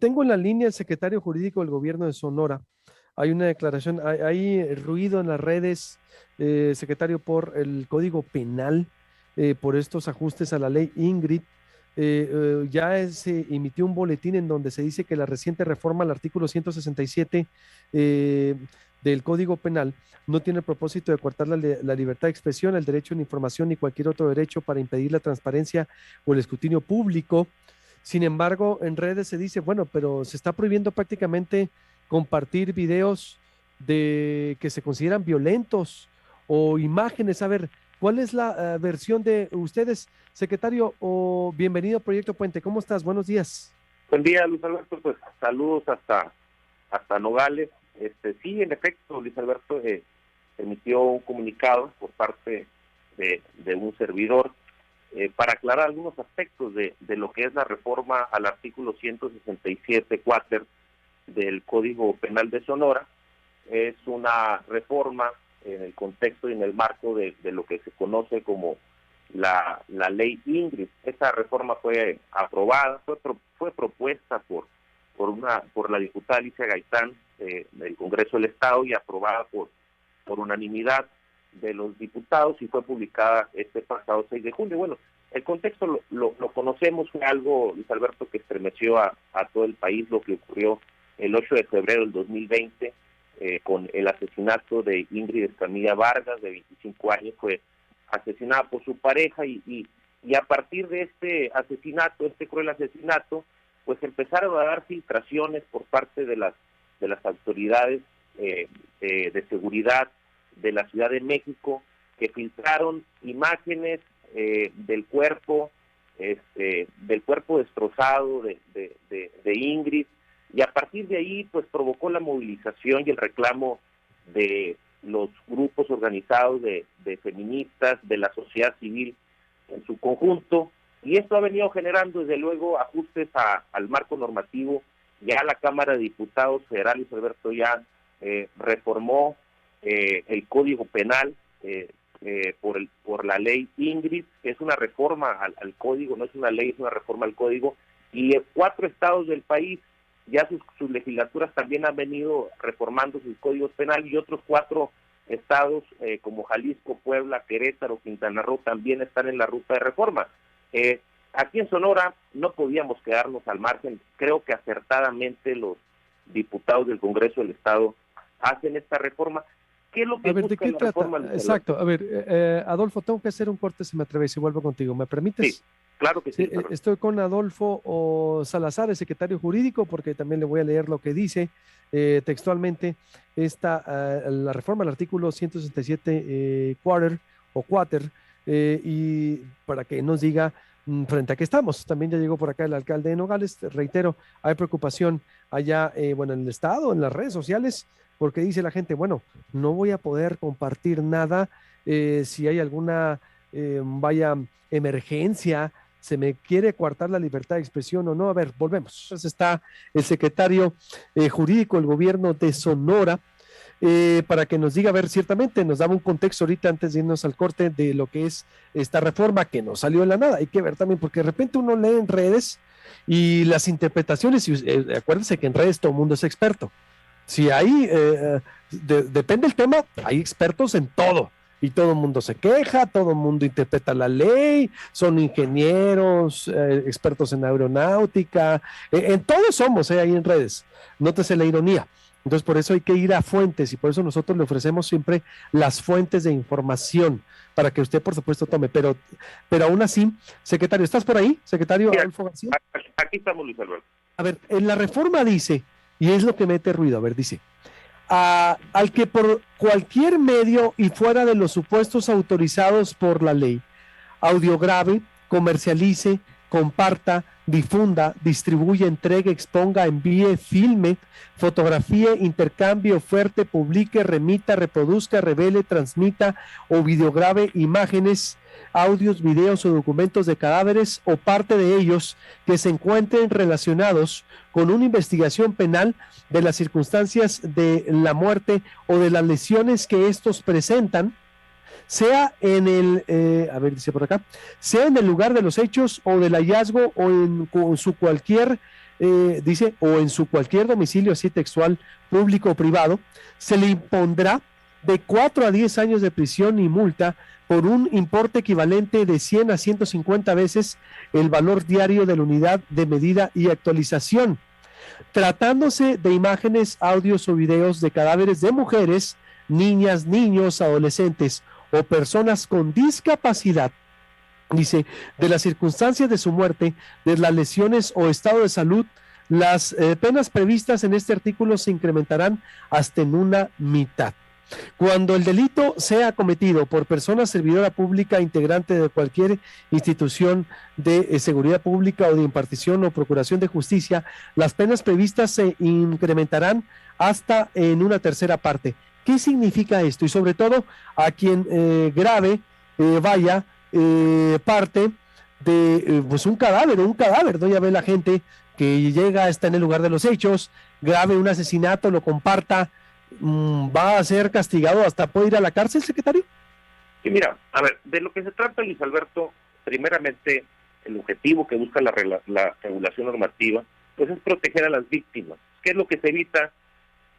Tengo en la línea el secretario jurídico del gobierno de Sonora. Hay una declaración, hay ruido en las redes, secretario, por el Código Penal, por estos ajustes a la ley Ingrid. Se emitió un boletín en donde se dice que la reciente reforma al artículo 167 eh, del Código Penal no tiene el propósito de coartar la libertad de expresión, el derecho a la información ni cualquier otro derecho para impedir la transparencia o el escrutinio público. Sin embargo, en redes se dice, bueno, pero se está prohibiendo prácticamente compartir videos de que se consideran violentos o imágenes. A ver, ¿cuál es la versión de ustedes, secretario? O bienvenido a Proyecto Puente. ¿Cómo estás? Buenos días. Buen día, Luis Alberto. Pues saludos hasta Nogales. Sí, en efecto, Luis Alberto emitió un comunicado por parte de un servidor para aclarar algunos aspectos de lo que es la reforma al artículo 167 quater del Código Penal de Sonora. Es una reforma en el contexto y en el marco de lo que se conoce como la ley Ingrid. Esa reforma fue aprobada, fue propuesta por la diputada Alicia Gaitán del Congreso del Estado y aprobada por unanimidad de los diputados y fue publicada este pasado 6 de junio. Bueno, el contexto lo conocemos, fue algo, Luis Alberto, que estremeció a todo el país, lo que ocurrió el 8 de febrero del 2020 con el asesinato de Ingrid Escamilla Vargas, de 25 años, fue asesinada por su pareja y a partir de este asesinato, este cruel asesinato, pues empezaron a dar filtraciones por parte de las autoridades de seguridad de la Ciudad de México, que filtraron imágenes del cuerpo destrozado de Ingrid, y a partir de ahí pues provocó la movilización y el reclamo de los grupos organizados de feministas, de la sociedad civil en su conjunto, y esto ha venido generando desde luego ajustes al marco normativo. Ya la Cámara de Diputados Federales, Alberto, ya reformó el Código Penal por la ley Ingrid, que es una reforma al Código, no es una ley, es una reforma al Código, y 4 estados del país, ya sus legislaturas también han venido reformando sus códigos penales, y otros 4 estados como Jalisco, Puebla, Querétaro, Quintana Roo también están en la ruta de reforma. Aquí en Sonora no podíamos quedarnos al margen. Creo que acertadamente los diputados del Congreso del Estado hacen esta reforma. ¿Qué es lo que busca la reforma? Exacto. A ver, Adolfo, tengo que hacer un corte, si me atreves, y vuelvo contigo. ¿Me permites? Sí, claro que sí. Estoy con Adolfo Salazar, el secretario jurídico, porque también le voy a leer lo que dice textualmente la reforma al artículo 167 quater, y para que nos diga frente a qué estamos. También ya llegó por acá el alcalde de Nogales. Reitero, hay preocupación allá, en el estado, en las redes sociales, porque dice la gente, bueno, no voy a poder compartir nada si hay alguna emergencia, se me quiere coartar la libertad de expresión o no. A ver, volvemos. Entonces está el secretario jurídico del gobierno de Sonora, para que nos diga, a ver, ciertamente nos daba un contexto ahorita antes de irnos al corte de lo que es esta reforma que no salió de la nada. Hay que ver también, porque de repente uno lee en redes y las interpretaciones, y acuérdense que en redes todo el mundo es experto. Si hay, depende del tema, hay expertos en todo. Y todo el mundo se queja, todo el mundo interpreta la ley, son ingenieros, expertos en aeronáutica, en todo somos ahí en redes. Nótese la ironía. Entonces, por eso hay que ir a fuentes, y por eso nosotros le ofrecemos siempre las fuentes de información para que usted, por supuesto, tome. Pero aún así, secretario, ¿estás por ahí? Secretario Adolfo García. Aquí estamos, Luis Alberto. A ver, en la reforma dice, y es lo que mete ruido, a ver, dice, al que por cualquier medio y fuera de los supuestos autorizados por la ley, audiograve, comercialice, comparta, difunda, distribuya, entregue, exponga, envíe, filme, fotografíe, intercambie, oferte, publique, remita, reproduzca, revele, transmita o videograve imágenes, audios, videos o documentos de cadáveres o parte de ellos que se encuentren relacionados con una investigación penal de las circunstancias de la muerte o de las lesiones que estos presentan, sea en dice por acá, sea en el lugar de los hechos o del hallazgo o en su cualquier dice, o en su cualquier domicilio así textual, público o privado, se le impondrá de 4 a 10 años de prisión y multa por un importe equivalente de 100 a 150 veces el valor diario de la unidad de medida y actualización. Tratándose de imágenes, audios o videos de cadáveres de mujeres, niñas, niños, adolescentes o personas con discapacidad, dice, de las circunstancias de su muerte, de las lesiones o estado de salud, las penas previstas en este artículo se incrementarán hasta en una mitad. Cuando el delito sea cometido por persona servidora pública integrante de cualquier institución de seguridad pública o de impartición o procuración de justicia, las penas previstas se incrementarán hasta en una tercera parte. ¿Qué significa esto? Y sobre todo a quien grave vaya parte de pues un cadáver, ¿no? Ya ve la gente que llega, está en el lugar de los hechos, grave un asesinato, lo comparta, ¿va a ser castigado, hasta puede ir a la cárcel, secretario? Y mira, a ver, de lo que se trata, Luis Alberto, primeramente el objetivo que busca la regulación normativa, pues es proteger a las víctimas. ¿Qué es lo que se evita?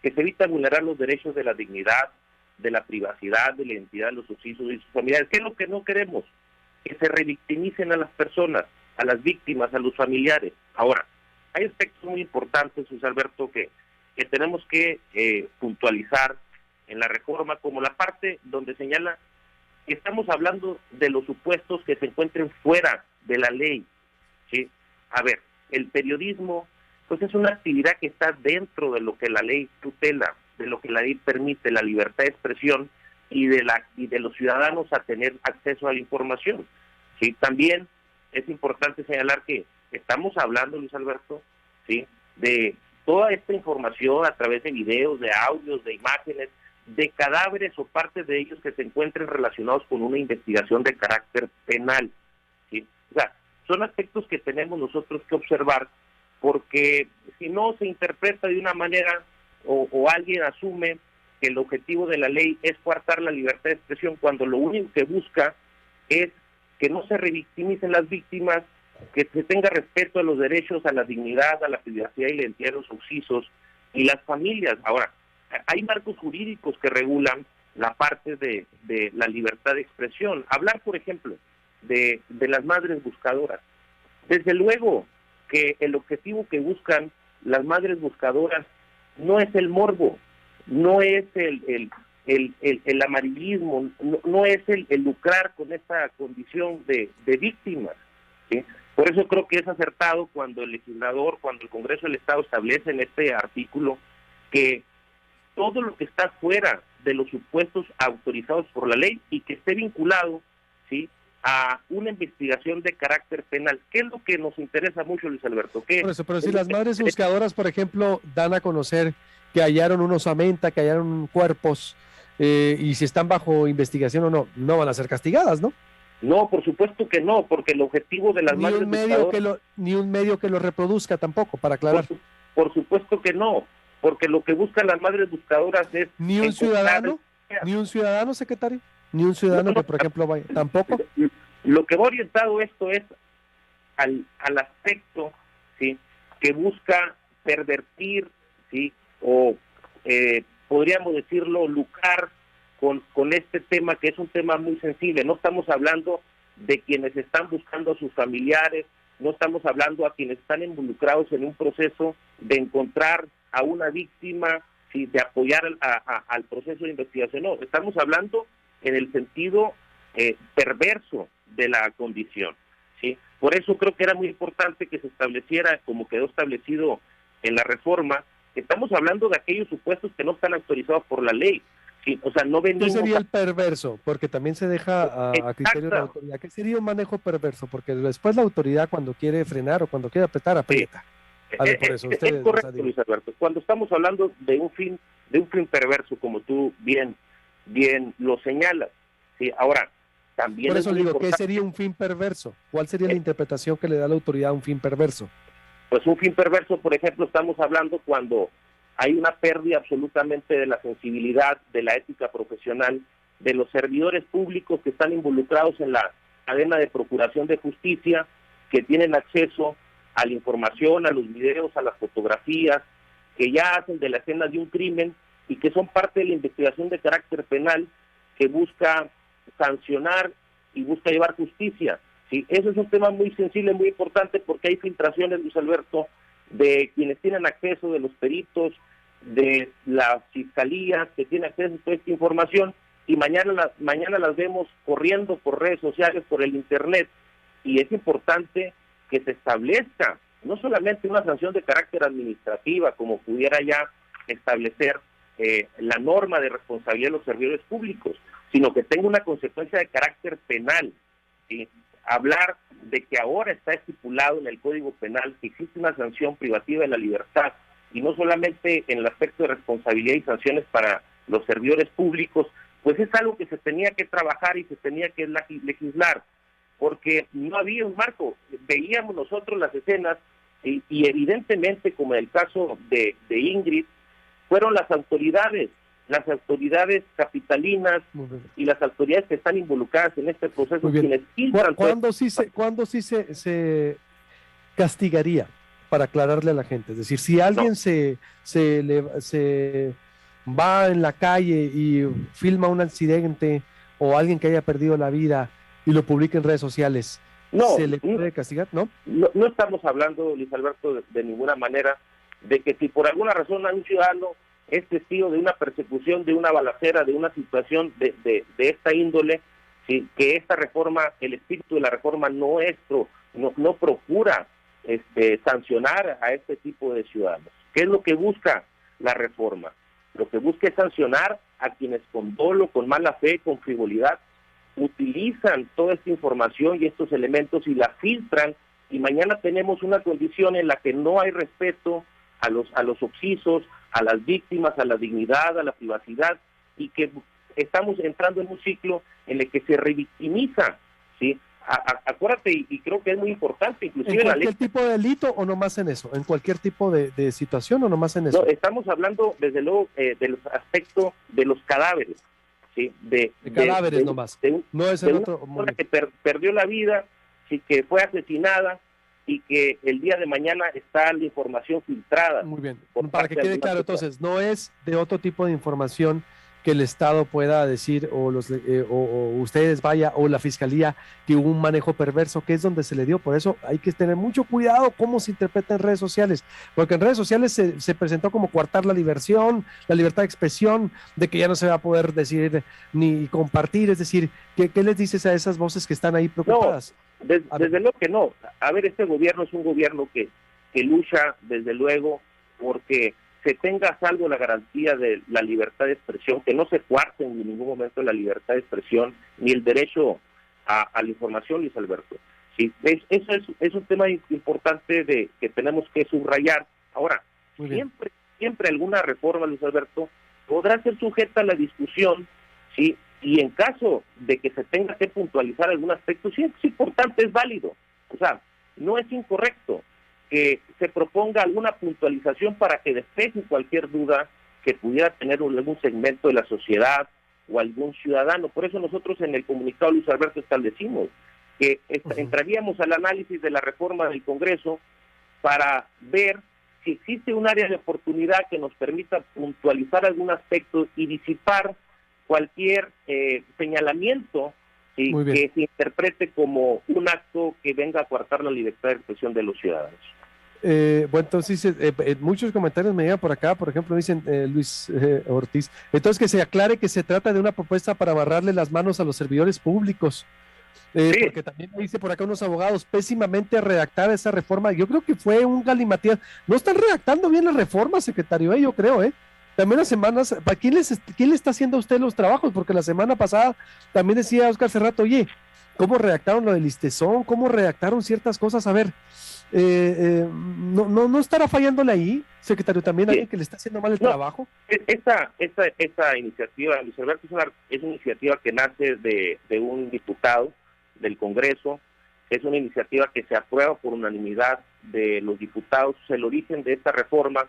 Que se evita vulnerar los derechos de la dignidad, de la privacidad, de la identidad de los sucesos y sus familiares. ¿Qué es lo que no queremos? Que se revictimicen a las personas, a las víctimas, a los familiares. Ahora, hay aspectos muy importantes, Luis Alberto, que tenemos que puntualizar en la reforma, como la parte donde señala que estamos hablando de los supuestos que se encuentren fuera de la ley, ¿sí? A ver, el periodismo, pues es una actividad que está dentro de lo que la ley tutela, de lo que la ley permite, la libertad de expresión y de los ciudadanos a tener acceso a la información, ¿sí? También es importante señalar que estamos hablando, Luis Alberto, ¿sí?, de toda esta información a través de videos, de audios, de imágenes, de cadáveres o partes de ellos que se encuentren relacionados con una investigación de carácter penal, ¿sí? O sea, son aspectos que tenemos nosotros que observar, porque si no se interpreta de una manera o alguien asume que el objetivo de la ley es coartar la libertad de expresión, cuando lo único que busca es que no se revictimicen las víctimas, que se tenga respeto a los derechos, a la dignidad, a la privacidad y la identidad de los occisos y las familias. Ahora, hay marcos jurídicos que regulan la parte de la libertad de expresión. Hablar, por ejemplo, de las madres buscadoras. Desde luego que el objetivo que buscan las madres buscadoras no es el morbo, no es el amarillismo, no es el lucrar con esta condición de víctimas, ¿sí? Por eso creo que es acertado cuando el legislador, cuando el Congreso del Estado establece en este artículo que todo lo que está fuera de los supuestos autorizados por la ley y que esté vinculado, ¿sí?, a una investigación de carácter penal. ¿Qué es lo que nos interesa mucho, Luis Alberto? Por eso, pero si las madres buscadoras, por ejemplo, dan a conocer que hallaron una osamenta, que hallaron cuerpos, y si están bajo investigación o no, no van a ser castigadas, ¿no? No, por supuesto que no, porque el objetivo de las madres buscadoras... Ni un medio que lo reproduzca tampoco, para aclarar. Por supuesto que no, porque lo que buscan las madres buscadoras es... ¿Ni un ciudadano? ¿Ni un ciudadano, secretario? ¿Ni un ciudadano que, por ejemplo, vaya? ¿Tampoco? Lo que va orientado esto es al aspecto, ¿sí?, que busca pervertir, ¿sí?, o podríamos decirlo, lucrar con este tema, que es un tema muy sensible. No estamos hablando de quienes están buscando a sus familiares, no estamos hablando a quienes están involucrados en un proceso de encontrar a una víctima, ¿sí?, de apoyar al proceso de investigación. No, estamos hablando en el sentido perverso de la condición, ¿sí? Por eso creo que era muy importante que se estableciera, como quedó establecido en la reforma, que estamos hablando de aquellos supuestos que no están autorizados por la ley. Sí, o sea, no venimos... ¿Qué sería el perverso? Porque también se deja a criterio de la autoridad. ¿Qué sería un manejo perverso? Porque después la autoridad, cuando quiere frenar o cuando quiere apretar, aprieta. Sí. Por eso es correcto, Luis Alberto. Cuando estamos hablando de un fin perverso, como tú bien lo señalas, sí. Ahora, también por eso le digo, ¿qué sería un fin perverso? ¿Cuál sería la interpretación que le da la autoridad a un fin perverso? Pues un fin perverso, por ejemplo, estamos hablando cuando hay una pérdida absolutamente de la sensibilidad, de la ética profesional, de los servidores públicos que están involucrados en la cadena de procuración de justicia, que tienen acceso a la información, a los videos, a las fotografías que ya hacen de la escena de un crimen y que son parte de la investigación de carácter penal que busca sancionar y busca llevar justicia. Sí, eso es un tema muy sensible, muy importante, porque hay filtraciones, Luis Alberto, de quienes tienen acceso, de los peritos, de las fiscalías que tienen acceso a toda esta información, y mañana las vemos corriendo por redes sociales, por el internet, y es importante que se establezca no solamente una sanción de carácter administrativa, como pudiera ya establecer la norma de responsabilidad de los servidores públicos, sino que tenga una consecuencia de carácter penal, ¿sí? Hablar de que ahora está estipulado en el Código Penal que existe una sanción privativa de la libertad, y no solamente en el aspecto de responsabilidad y sanciones para los servidores públicos, pues es algo que se tenía que trabajar y se tenía que legislar, porque no había un marco. Veíamos nosotros las escenas y evidentemente, como en el caso de Ingrid, fueron las autoridades capitalinas y las autoridades que están involucradas en este proceso quienes filtran. ¿Cuándo sí se castigaría, para aclararle a la gente? Es decir, si alguien se va en la calle y filma un accidente o alguien que haya perdido la vida y lo publica en redes sociales, ¿se le puede castigar? No estamos hablando, Luis Alberto, de ninguna manera de que si por alguna razón un ciudadano es testigo de una persecución, de una balacera, de una situación de esta índole, ¿sí? Que esta reforma, el espíritu de la reforma no procura sancionar a este tipo de ciudadanos. ¿Qué es lo que busca la reforma? Lo que busca es sancionar a quienes con dolo, con mala fe, con frivolidad, utilizan toda esta información y estos elementos y la filtran, y mañana tenemos una condición en la que no hay respeto a los occisos, a las víctimas, a la dignidad, a la privacidad, y que estamos entrando en un ciclo en el que se revictimiza, ¿sí? Acuérdate, y creo que es muy importante, inclusive ¿En cualquier tipo de delito o nomás en eso? ¿En cualquier tipo de situación o nomás en eso? No, estamos hablando desde luego de los aspectos de los cadáveres, ¿sí? De cadáveres nomás, no es el otro. Una persona que perdió la vida, sí, que fue asesinada, y que el día de mañana está la información filtrada. Muy bien, para que quede claro, entonces, no es de otro tipo de información que el Estado pueda decir, o ustedes vaya, o la Fiscalía, que hubo un manejo perverso, que es donde se le dio. Por eso hay que tener mucho cuidado cómo se interpreta en redes sociales, porque en redes sociales se presentó como coartar la diversión, la libertad de expresión, de que ya no se va a poder decir ni compartir. Es decir, ¿qué les dices a esas voces que están ahí preocupadas? No, desde luego que no. A ver, este gobierno es un gobierno que lucha, desde luego, porque se tenga a salvo la garantía de la libertad de expresión, que no se cuarte en ningún momento la libertad de expresión ni el derecho a la información, Luis Alberto. Sí, eso es un tema importante que tenemos que subrayar. Ahora, siempre alguna reforma, Luis Alberto, podrá ser sujeta a la discusión, ¿sí? Y en caso de que se tenga que puntualizar algún aspecto, sí es importante, es válido. O sea, no es incorrecto que se proponga alguna puntualización para que despeje cualquier duda que pudiera tener algún segmento de la sociedad o algún ciudadano. Por eso nosotros en el comunicado, Luis Alberto, establecimos que entraríamos al análisis de la reforma del Congreso para ver si existe un área de oportunidad que nos permita puntualizar algún aspecto y disipar cualquier señalamiento, ¿sí?, que se interprete como un acto que venga a coartar la libertad de expresión de los ciudadanos. Bueno, entonces muchos comentarios me llegan por acá. Por ejemplo, dicen Luis Ortiz, entonces que se aclare que se trata de una propuesta para amarrarle las manos a los servidores públicos, sí. Porque también me dice por acá unos abogados, pésimamente redactada esa reforma. Yo creo que fue un galimatías. No están redactando bien la reforma, secretario, yo creo, también las semanas, ¿quién le está haciendo a usted los trabajos? Porque la semana pasada también decía Oscar Cerrato, oye, ¿cómo redactaron lo del listezón? ¿Cómo redactaron ciertas cosas? A ver, no estará fallándole ahí, secretario, también alguien que le está haciendo mal el trabajo. Esta iniciativa, Luis Alberto, es una iniciativa que nace de un diputado del Congreso, es una iniciativa que se aprueba por unanimidad de los diputados. El origen de esta reforma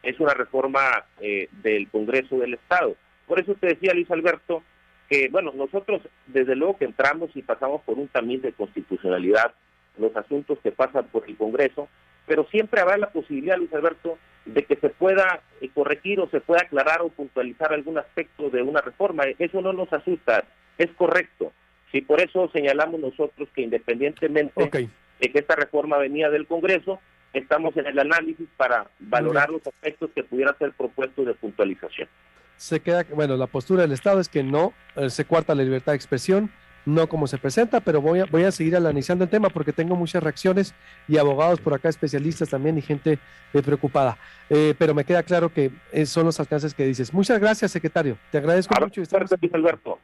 es una reforma del Congreso del Estado. Por eso te decía, Luis Alberto, que bueno, nosotros desde luego que entramos y pasamos por un tamiz de constitucionalidad, los asuntos que pasan por el Congreso, pero siempre habrá la posibilidad, Luis Alberto, de que se pueda corregir o se pueda aclarar o puntualizar algún aspecto de una reforma. Eso no nos asusta, es correcto. Sí, por eso señalamos nosotros que independientemente de que esta reforma venía del Congreso, estamos en el análisis para valorar los aspectos que pudieran ser propuestos de puntualización. Se queda, bueno, la postura del Estado es que no se coarta la libertad de expresión, no como se presenta, pero voy a seguir analizando el tema porque tengo muchas reacciones y abogados por acá, especialistas también y gente preocupada. Pero me queda claro que son los alcances que dices. Muchas gracias, secretario. Te agradezco mucho. Alberto.